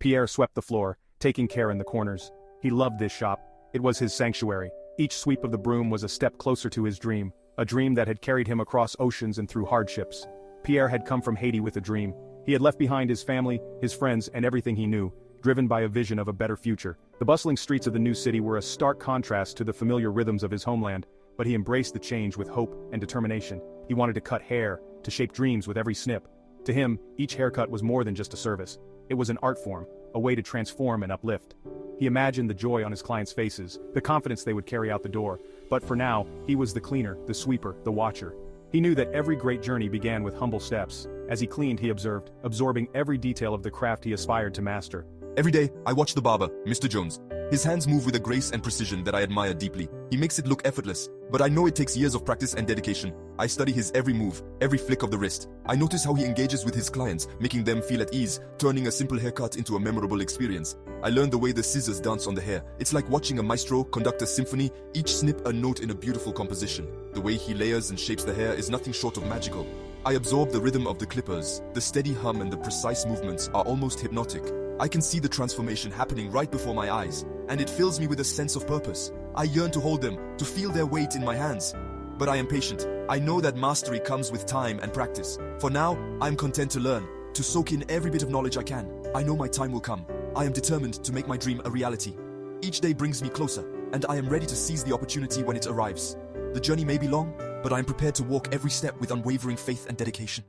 Pierre swept the floor, taking care in the corners. He loved this shop. It was his sanctuary. Each sweep of the broom was a step closer to his dream, a dream that had carried him across oceans and through hardships. Pierre had come from Haiti with a dream. He had left behind his family, his friends, and everything he knew, driven by a vision of a better future. The bustling streets of the new city were a stark contrast to the familiar rhythms of his homeland, but he embraced the change with hope and determination. He wanted to cut hair, to shape dreams with every snip. To him, each haircut was more than just a service. It was an art form, a way to transform and uplift. He imagined the joy on his clients' faces, the confidence they would carry out the door, but for now, he was the cleaner, the sweeper, the watcher. He knew that every great journey began with humble steps. As he cleaned, he observed, absorbing every detail of the craft he aspired to master. Every day, I watch the barber, Mr. Jones. His hands move with a grace and precision that I admire deeply. He makes it look effortless, but I know it takes years of practice and dedication. I study his every move, every flick of the wrist. I notice how he engages with his clients, making them feel at ease, turning a simple haircut into a memorable experience. I learn the way the scissors dance on the hair. It's like watching a maestro conduct a symphony, each snip a note in a beautiful composition. The way he layers and shapes the hair is nothing short of magical. I absorb the rhythm of the clippers. The steady hum and the precise movements are almost hypnotic. I can see the transformation happening right before my eyes, and it fills me with a sense of purpose. I yearn to hold them, to feel their weight in my hands. But I am patient. I know that mastery comes with time and practice. For now, I am content to learn, to soak in every bit of knowledge I can. I know my time will come. I am determined to make my dream a reality. Each day brings me closer, and I am ready to seize the opportunity when it arrives. The journey may be long, but I am prepared to walk every step with unwavering faith and dedication.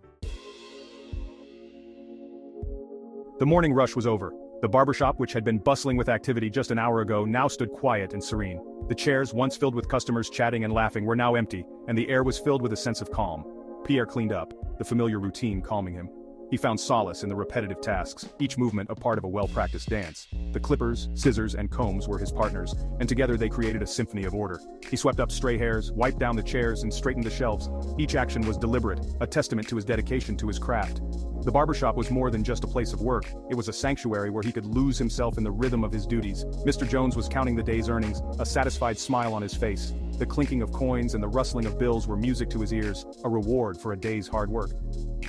The morning rush was over. The barbershop, which had been bustling with activity just an hour ago, now stood quiet and serene. The chairs, once filled with customers chatting and laughing, were now empty, and the air was filled with a sense of calm. Pierre cleaned up, the familiar routine calming him. He found solace in the repetitive tasks, each movement a part of a well-practiced dance. The clippers, scissors, and combs were his partners, and together they created a symphony of order. He swept up stray hairs, wiped down the chairs, and straightened the shelves. Each action was deliberate, a testament to his dedication to his craft. The barbershop was more than just a place of work. It was a sanctuary where he could lose himself in the rhythm of his duties. Mr. Jones was counting the day's earnings, a satisfied smile on his face. The clinking of coins and the rustling of bills were music to his ears, a reward for a day's hard work.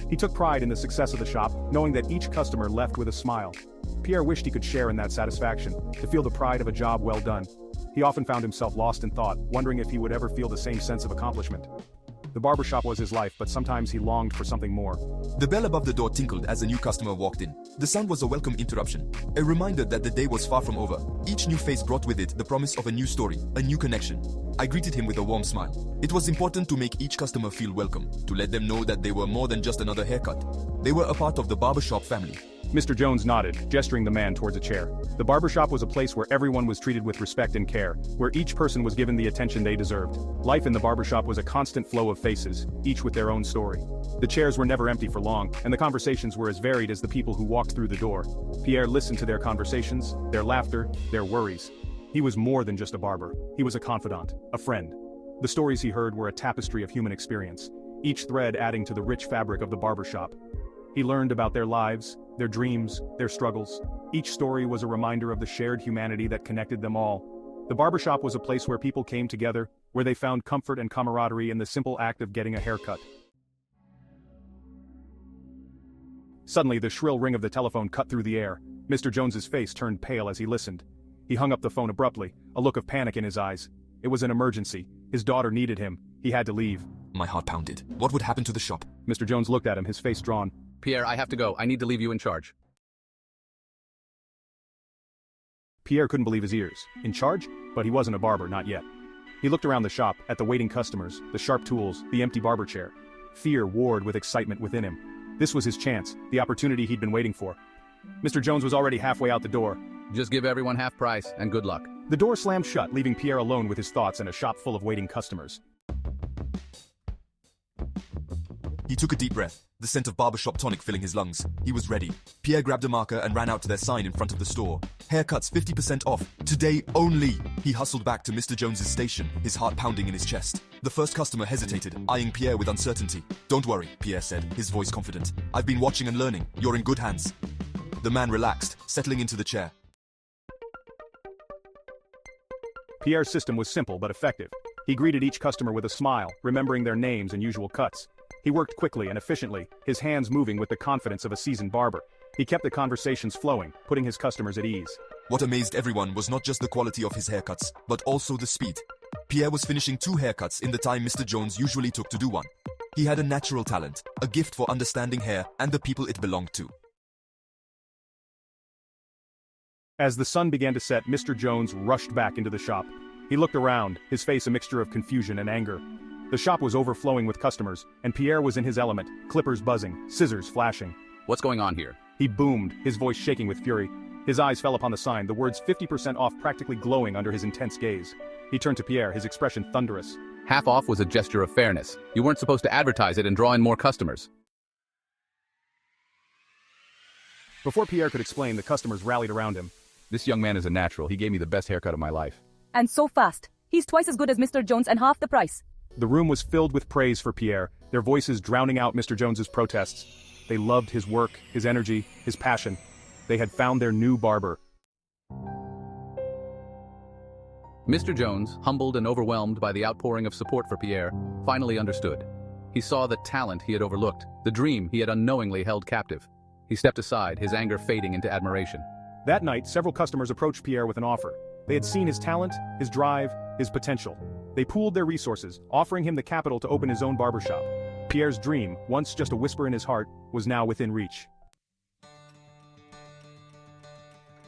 He took pride in the success of the shop, knowing that each customer left with a smile. Pierre wished he could share in that satisfaction, to feel the pride of a job well done. He often found himself lost in thought, wondering if he would ever feel the same sense of accomplishment. The barbershop was his life, but sometimes he longed for something more. The bell above the door tinkled as a new customer walked in. The sound was a welcome interruption, a reminder that the day was far from over. Each new face brought with it the promise of a new story, a new connection. I greeted him with a warm smile. It was important to make each customer feel welcome, to let them know that they were more than just another haircut. They were a part of the barbershop family. Mr. Jones nodded, gesturing the man towards a chair. The barbershop was a place where everyone was treated with respect and care, where each person was given the attention they deserved. Life in the barbershop was a constant flow of faces, each with their own story. The chairs were never empty for long, and the conversations were as varied as the people who walked through the door. Pierre listened to their conversations, their laughter, their worries. He was more than just a barber. He was a confidant, a friend. The stories he heard were a tapestry of human experience, each thread adding to the rich fabric of the barbershop. He learned about their lives, their dreams, their struggles. Each story was a reminder of the shared humanity that connected them all. The barbershop was a place where people came together, where they found comfort and camaraderie in the simple act of getting a haircut. Suddenly, the shrill ring of the telephone cut through the air. Mr. Jones's face turned pale as he listened. He hung up the phone abruptly, a look of panic in his eyes. It was an emergency. His daughter needed him. He had to leave. My heart pounded. What would happen to the shop? Mr. Jones looked at him, his face drawn. Pierre, I have to go. I need to leave you in charge. Pierre couldn't believe his ears. In charge? But he wasn't a barber, not yet. He looked around the shop, at the waiting customers, the sharp tools, the empty barber chair. Fear warred with excitement within him. This was his chance, the opportunity he'd been waiting for. Mr. Jones was already halfway out the door. Just give everyone half price, and good luck. The door slammed shut, leaving Pierre alone with his thoughts and a shop full of waiting customers. He took a deep breath, the scent of barbershop tonic filling his lungs. He was ready. Pierre grabbed a marker and ran out to their sign in front of the store. Haircuts 50% off, today only. He hustled back to Mr. Jones's station, his heart pounding in his chest. The first customer hesitated, eyeing Pierre with uncertainty. Don't worry, Pierre said, his voice confident. I've been watching and learning. You're in good hands. The man relaxed, settling into the chair. Pierre's system was simple but effective. He greeted each customer with a smile, remembering their names and usual cuts. He worked quickly and efficiently, his hands moving with the confidence of a seasoned barber. He kept the conversations flowing, putting his customers at ease. What amazed everyone was not just the quality of his haircuts, but also the speed. Pierre was finishing 2 haircuts in the time Mr. Jones usually took to do one. He had a natural talent, a gift for understanding hair and the people it belonged to. As the sun began to set, Mr. Jones rushed back into the shop. He looked around, his face a mixture of confusion and anger. The shop was overflowing with customers, and Pierre was in his element, clippers buzzing, scissors flashing. What's going on here? He boomed, his voice shaking with fury. His eyes fell upon the sign, the words 50% off practically glowing under his intense gaze. He turned to Pierre, his expression thunderous. Half off was a gesture of fairness. You weren't supposed to advertise it and draw in more customers. Before Pierre could explain, the customers rallied around him. This young man is a natural. He gave me the best haircut of my life. And so fast. He's twice as good as Mr. Jones and half the price. The room was filled with praise for Pierre, their voices drowning out Mr. Jones's protests. They loved his work, his energy, his passion. They had found their new barber. Mr. Jones, humbled and overwhelmed by the outpouring of support for Pierre, finally understood. He saw the talent he had overlooked, the dream he had unknowingly held captive. He stepped aside, his anger fading into admiration. That night, several customers approached Pierre with an offer. They had seen his talent, his drive, his potential. They pooled their resources, offering him the capital to open his own barbershop. Pierre's dream, once just a whisper in his heart, was now within reach.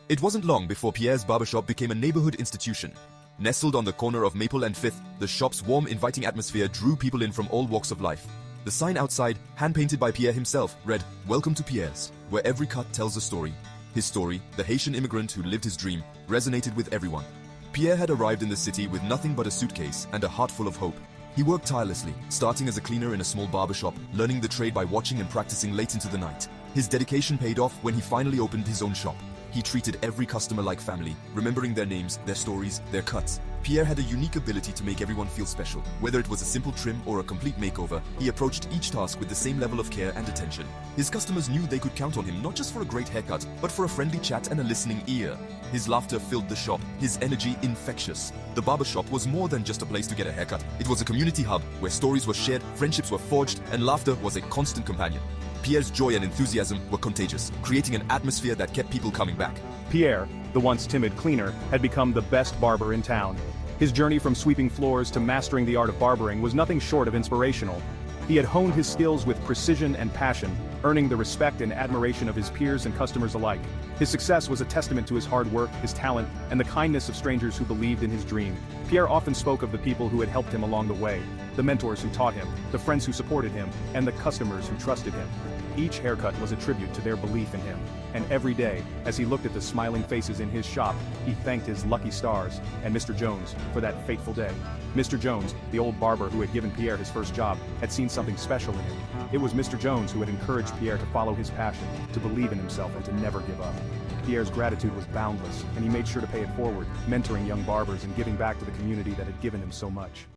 It wasn't long before Pierre's barbershop became a neighborhood institution. Nestled on the corner of Maple and 5th, the shop's warm, inviting atmosphere drew people in from all walks of life. The sign outside, hand-painted by Pierre himself, read, "Welcome to Pierre's," where every cut tells a story. His story, the Haitian immigrant who lived his dream, resonated with everyone. Pierre had arrived in the city with nothing but a suitcase and a heart full of hope. He worked tirelessly, starting as a cleaner in a small barbershop, learning the trade by watching and practicing late into the night. His dedication paid off when he finally opened his own shop. He treated every customer like family, remembering their names, their stories, their cuts. Pierre had a unique ability to make everyone feel special. Whether it was a simple trim or a complete makeover, he approached each task with the same level of care and attention. His customers knew they could count on him not just for a great haircut, but for a friendly chat and a listening ear. His laughter filled the shop, his energy infectious. The barbershop was more than just a place to get a haircut. It was a community hub where stories were shared, friendships were forged, and laughter was a constant companion. Pierre's joy and enthusiasm were contagious, creating an atmosphere that kept people coming back. Pierre, the once timid cleaner, had become the best barber in town. His journey from sweeping floors to mastering the art of barbering was nothing short of inspirational. He had honed his skills with precision and passion, earning the respect and admiration of his peers and customers alike. His success was a testament to his hard work, his talent, and the kindness of strangers who believed in his dream. Pierre often spoke of the people who had helped him along the way, the mentors who taught him, the friends who supported him, and the customers who trusted him. Each haircut was a tribute to their belief in him, and every day, as he looked at the smiling faces in his shop, he thanked his lucky stars and Mr. Jones for that fateful day. Mr. Jones, the old barber who had given Pierre his first job, had seen something special in him. It was Mr. Jones who had encouraged Pierre to follow his passion, to believe in himself and to never give up. Pierre's gratitude was boundless, and he made sure to pay it forward, mentoring young barbers and giving back to the community that had given him so much.